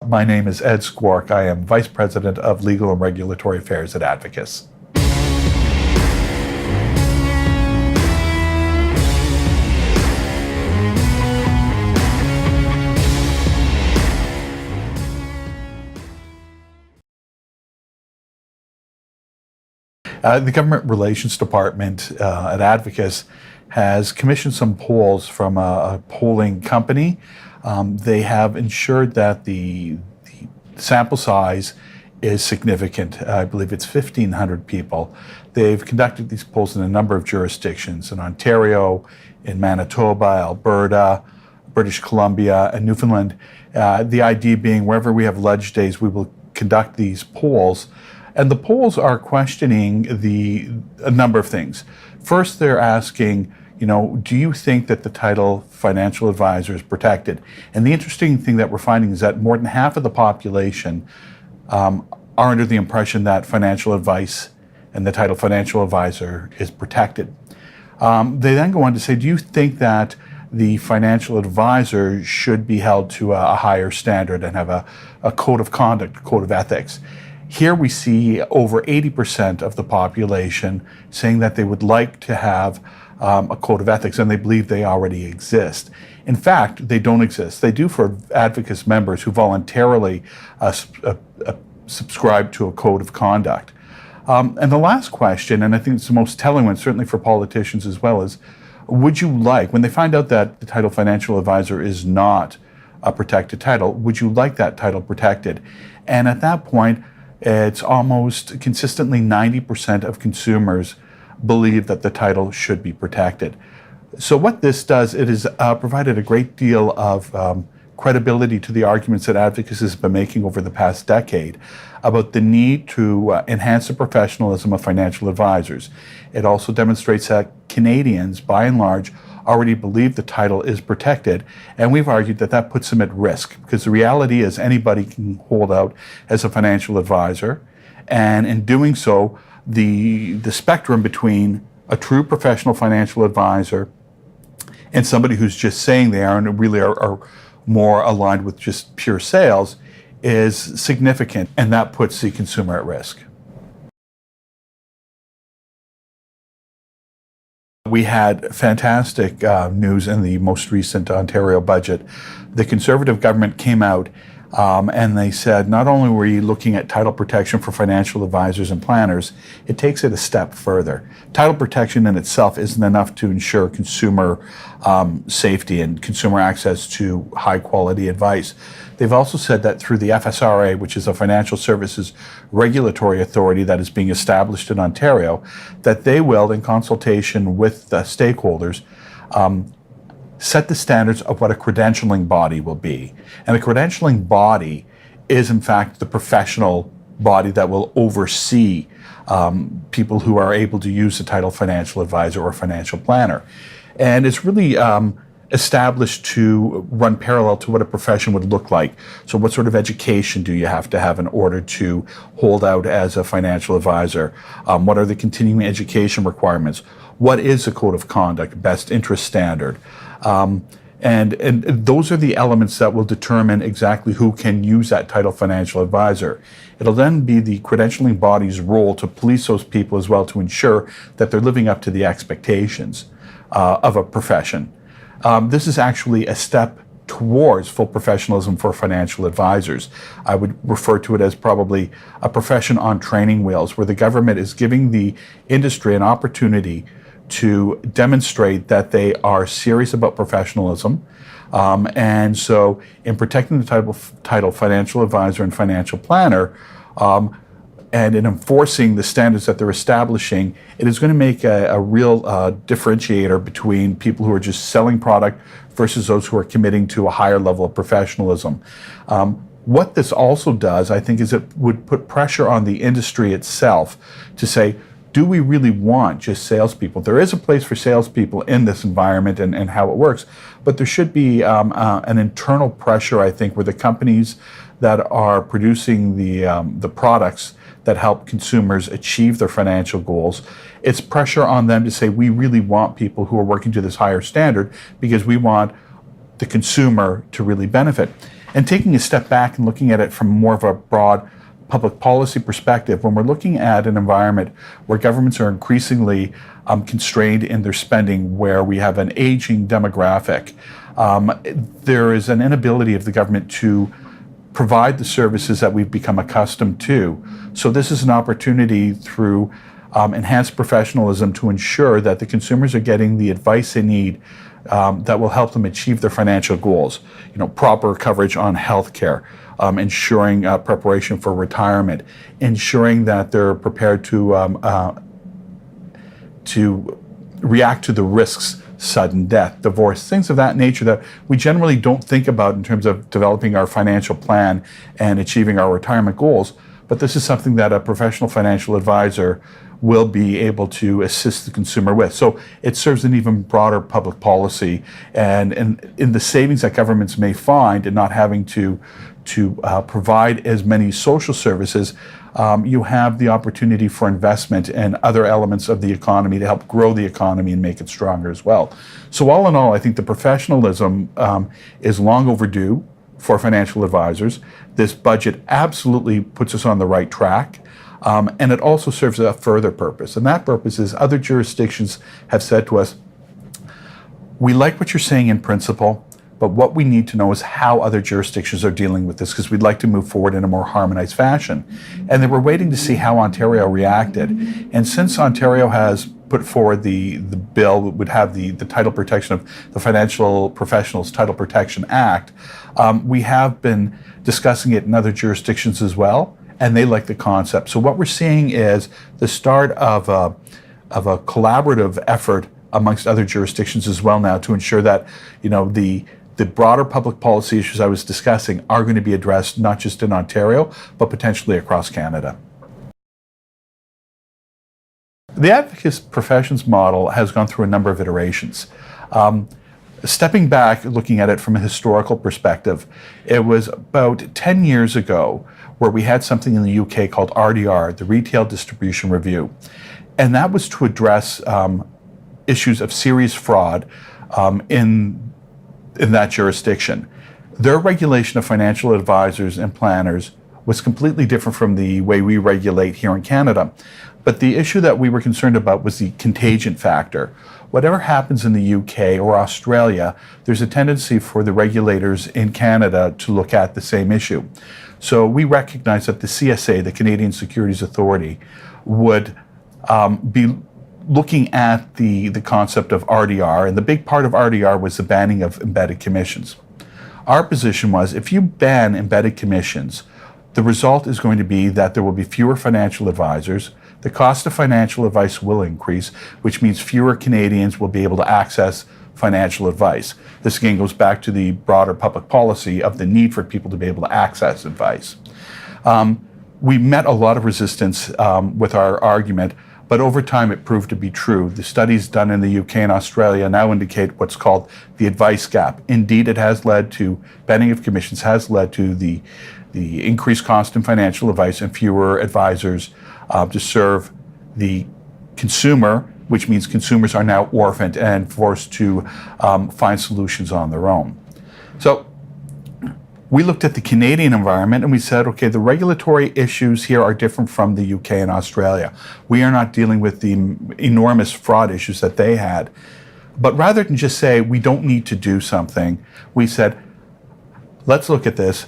My name is Ed Skwarek. I am Vice President of Legal and Regulatory Affairs at Advocacy. The Government Relations Department at Advocacy has commissioned some polls from a polling company. They have ensured that the sample size is significant. I believe it's 1,500 people. They've conducted these polls in a number of jurisdictions, in Ontario, in Manitoba, Alberta, British Columbia, and Newfoundland. The idea being wherever we have ledge days, we will conduct these polls. And the polls are questioning a number of things. First, they're asking, do you think that the title financial advisor is protected? And the interesting thing that we're finding is that more than half of the population are under the impression that financial advice and the title financial advisor is protected. They then go on to say, do you think that the financial advisor should be held to a higher standard and have a code of conduct, a code of ethics? Here we see over 80% of the population saying that they would like to have a code of ethics, and they believe they already exist. In fact, they don't exist. They do for Advocacy members who voluntarily subscribe to a code of conduct. And the last question, and I think it's the most telling one, certainly for politicians as well, is would you like, when they find out that the title financial advisor is not a protected title, would you like that title protected? And at that point, it's almost consistently 90% of consumers believe that the title should be protected. So what this does, it has provided a great deal of credibility to the arguments that Advocacy has been making over the past decade about the need to enhance the professionalism of financial advisors. It also demonstrates that Canadians, by and large, already believe the title is protected, and we've argued that that puts them at risk, because the reality is anybody can hold out as a financial advisor, and in doing so, the spectrum between a true professional financial advisor and somebody who's just saying they are and really are more aligned with just pure sales is significant, and that puts the consumer at risk. We had fantastic news in the most recent Ontario budget. The Conservative government came out and they said not only were you looking at title protection for financial advisors and planners, it takes it a step further. Title protection in itself isn't enough to ensure consumer safety and consumer access to high quality advice. They've also said that through the FSRA, which is a financial services regulatory authority that is being established in Ontario, that they will, in consultation with the stakeholders, set the standards of what a credentialing body will be. And a credentialing body is, in fact, the professional body that will oversee people who are able to use the title financial advisor or financial planner. And it's really established to run parallel to what a profession would look like. So what sort of education do you have to have in order to hold out as a financial advisor? What are the continuing education requirements? What is a code of conduct, best interest standard? And those are the elements that will determine exactly who can use that title financial advisor. It'll then be the credentialing body's role to police those people as well, to ensure that they're living up to the expectations of a profession. This is actually a step towards full professionalism for financial advisors. I would refer to it as probably a profession on training wheels, where the government is giving the industry an opportunity to demonstrate that they are serious about professionalism. And so in protecting the title financial advisor and financial planner, and in enforcing the standards that they're establishing, it is going to make a real differentiator between people who are just selling product versus those who are committing to a higher level of professionalism. What this also does, I think, is it would put pressure on the industry itself to say, do we really want just salespeople? There is a place for salespeople in this environment and how it works, but there should be an internal pressure, I think, where the companies that are producing the products that help consumers achieve their financial goals, it's pressure on them to say, we really want people who are working to this higher standard because we want the consumer to really benefit. And taking a step back and looking at it from more of a broad public policy perspective, when we're looking at an environment where governments are increasingly constrained in their spending, where we have an aging demographic, there is an inability of the government to provide the services that we've become accustomed to. So this is an opportunity through enhanced professionalism to ensure that the consumers are getting the advice they need that will help them achieve their financial goals. Proper coverage on health care, ensuring preparation for retirement, ensuring that they're prepared to react to the risks, sudden death, divorce, things of that nature that we generally don't think about in terms of developing our financial plan and achieving our retirement goals. But this is something that a professional financial advisor will be able to assist the consumer with. So it serves an even broader public policy, and in the savings that governments may find in not having to provide as many social services, you have the opportunity for investment and other elements of the economy to help grow the economy and make it stronger as well. So all in all, I think the professionalism is long overdue for financial advisors. This budget absolutely puts us on the right track. And it also serves a further purpose. And that purpose is other jurisdictions have said to us, we like what you're saying in principle, but what we need to know is how other jurisdictions are dealing with this, because we'd like to move forward in a more harmonized fashion. And they were waiting to see how Ontario reacted. And since Ontario has put forward the bill that would have the title protection of the Financial Professionals Title Protection Act, we have been discussing it in other jurisdictions as well. And they like the concept. So what we're seeing is the start of a collaborative effort amongst other jurisdictions as well now to ensure that the broader public policy issues I was discussing are going to be addressed not just in Ontario, but potentially across Canada. The Advocacy professions model has gone through a number of iterations. Stepping back, looking at it from a historical perspective, it was about 10 years ago where we had something in the UK called RDR, the Retail Distribution Review. And that was to address issues of serious fraud in that jurisdiction. Their regulation of financial advisors and planners was completely different from the way we regulate here in Canada. But the issue that we were concerned about was the contagion factor. Whatever happens in the UK or Australia, there's a tendency for the regulators in Canada to look at the same issue. So we recognize that the CSA, the Canadian Securities Authority, would be looking at the concept of RDR, and the big part of RDR was the banning of embedded commissions. Our position was, if you ban embedded commissions, the result is going to be that there will be fewer financial advisors. The cost of financial advice will increase, which means fewer Canadians will be able to access financial advice. This again goes back to the broader public policy of the need for people to be able to access advice. We met a lot of resistance with our argument, but over time it proved to be true. The studies done in the UK and Australia now indicate what's called the advice gap. Indeed, it has led to, banning of commissions has led to the increased cost in financial advice and fewer advisors to serve the consumer, which means consumers are now orphaned and forced to find solutions on their own. So we looked at the Canadian environment and we said, okay, the regulatory issues here are different from the UK and Australia. We are not dealing with the enormous fraud issues that they had. But rather than just say we don't need to do something, we said, let's look at this.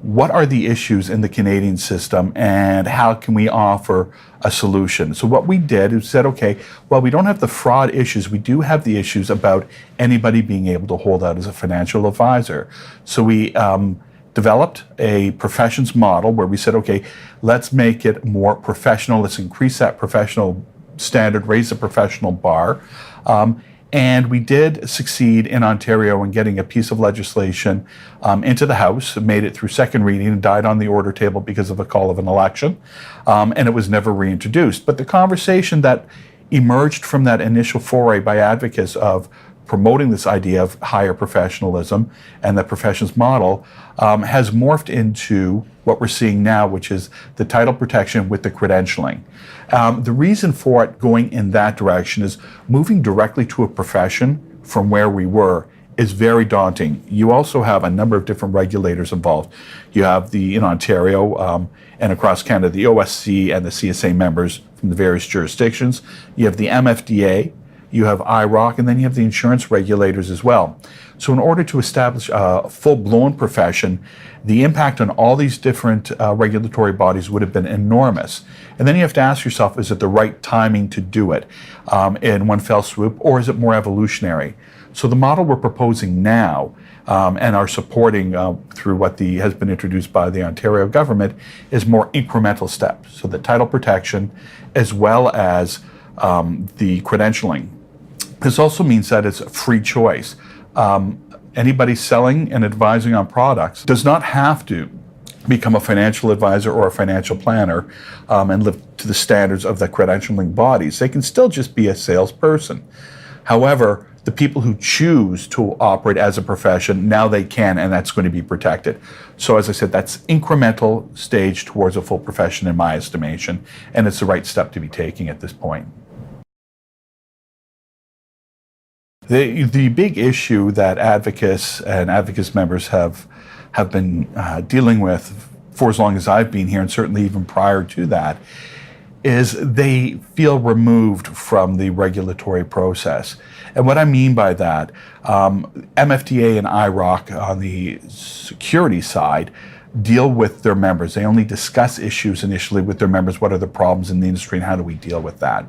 What are the issues in the Canadian system and how can we offer a solution? So what we did is said, okay, well, we don't have the fraud issues. We do have the issues about anybody being able to hold out as a financial advisor. So we developed a professions model where we said, okay, let's make it more professional. Let's increase that professional standard, raise the professional bar. And we did succeed in Ontario in getting a piece of legislation into the House, made it through second reading and died on the order table because of a call of an election, and it was never reintroduced. But the conversation that emerged from that initial foray by Advocis of promoting this idea of higher professionalism and the professions model has morphed into what we're seeing now, which is the title protection with the credentialing. The reason for it going in that direction is moving directly to a profession from where we were is very daunting. You also have a number of different regulators involved. You have in Ontario and across Canada, the OSC and the CSA members from the various jurisdictions. You have the MFDA, you have IROC, and then you have the insurance regulators as well. So in order to establish a full-blown profession, the impact on all these different regulatory bodies would have been enormous. And then you have to ask yourself, is it the right timing to do it in one fell swoop, or is it more evolutionary? So the model we're proposing now and are supporting through what has been introduced by the Ontario government is more incremental steps. So the title protection as well as the credentialing. This also means that it's free choice. Anybody selling and advising on products does not have to become a financial advisor or a financial planner and live to the standards of the credentialing bodies. They can still just be a salesperson. However, the people who choose to operate as a profession, now they can, and that's going to be protected. So as I said, that's incremental stage towards a full profession in my estimation, and it's the right step to be taking at this point. The big issue that Advocis and Advocis members have been dealing with for as long as I've been here, and certainly even prior to that, is they feel removed from the regulatory process. And what I mean by that, MFDA and IROC on the security side deal with their members. They only discuss issues initially with their members. What are the problems in the industry and how do we deal with that?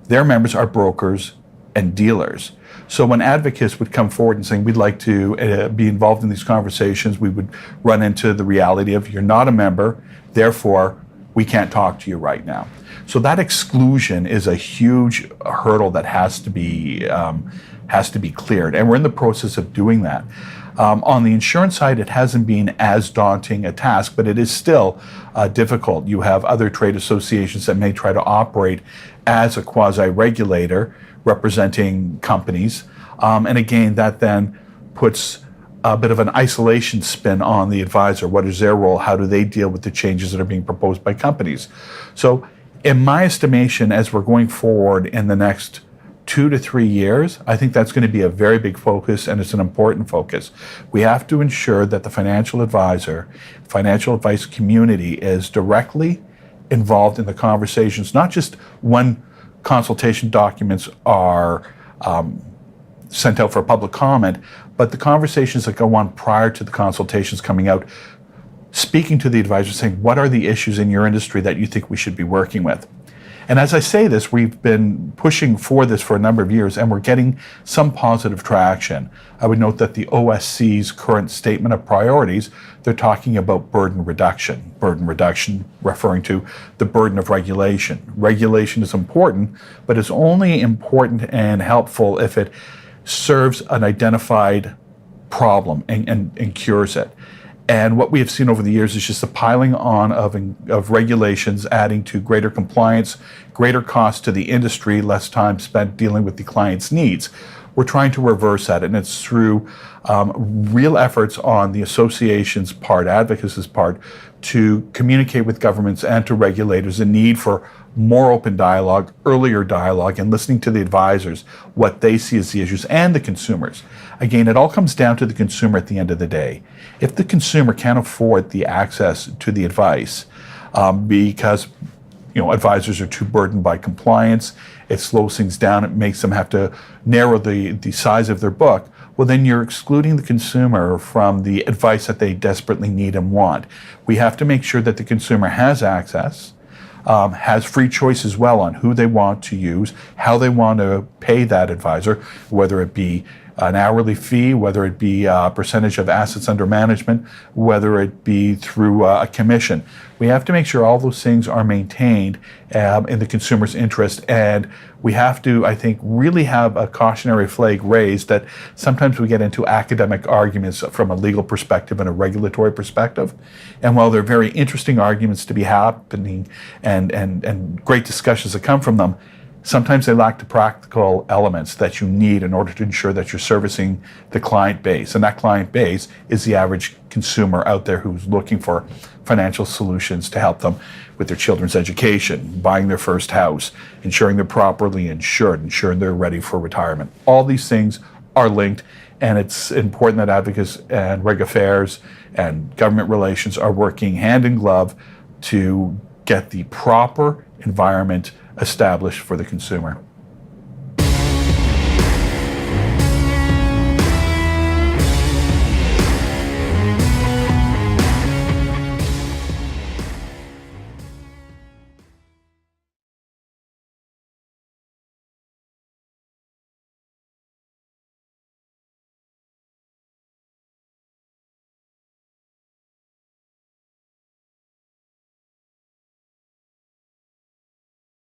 Their members are brokers and dealers. So when Advocacy would come forward and saying, we'd like to be involved in these conversations, we would run into the reality of, you're not a member, therefore we can't talk to you right now. So that exclusion is a huge hurdle that has to be cleared, and we're in the process of doing that. On the insurance side, it hasn't been as daunting a task, but it is still difficult. You have other trade associations that may try to operate as a quasi-regulator representing companies, and again, that then puts a bit of an isolation spin on the advisor. What is their role? How do they deal with the changes that are being proposed by companies? So in my estimation, as we're going forward in the next 2 to 3 years, I think that's going to be a very big focus, and it's an important focus. We have to ensure that the financial advisor, financial advice community is directly involved in the conversations, not just when consultation documents are sent out for public comment, but the conversations that go on prior to the consultations coming out, speaking to the advisor, saying, what are the issues in your industry that you think we should be working with? And as I say this, we've been pushing for this for a number of years, and we're getting some positive traction. I would note that the OSC's current statement of priorities, they're talking about burden reduction. Burden reduction referring to the burden of regulation. Regulation is important, but it's only important and helpful if it serves an identified problem and cures it. And what we have seen over the years is just the piling on of regulations, adding to greater compliance, greater cost to the industry, less time spent dealing with the client's needs. We're trying to reverse that, and it's through real efforts on the association's part, Advocacy's part, to communicate with governments and to regulators the need for more open dialogue, earlier dialogue, and listening to the advisors, what they see as the issues, and the consumers. Again, it all comes down to the consumer at the end of the day. If the consumer can't afford the access to the advice because advisors are too burdened by compliance, it slows things down, it makes them have to narrow the size of their book, well, then you're excluding the consumer from the advice that they desperately need and want. We have to make sure that the consumer has access, has free choice as well on who they want to use, how they want to pay that advisor, whether it be an hourly fee, whether it be a percentage of assets under management, whether it be through a commission. We have to make sure all those things are maintained in the consumer's interest, and we have to, I think, really have a cautionary flag raised that sometimes we get into academic arguments from a legal perspective and a regulatory perspective. And while they're very interesting arguments to be happening and great discussions that come from them, sometimes they lack the practical elements that you need in order to ensure that you're servicing the client base. And that client base is the average consumer out there who's looking for financial solutions to help them with their children's education, buying their first house, ensuring they're properly insured, ensuring they're ready for retirement. All these things are linked, and it's important that advocates and reg affairs and government relations are working hand in glove to get the proper environment established for the consumer.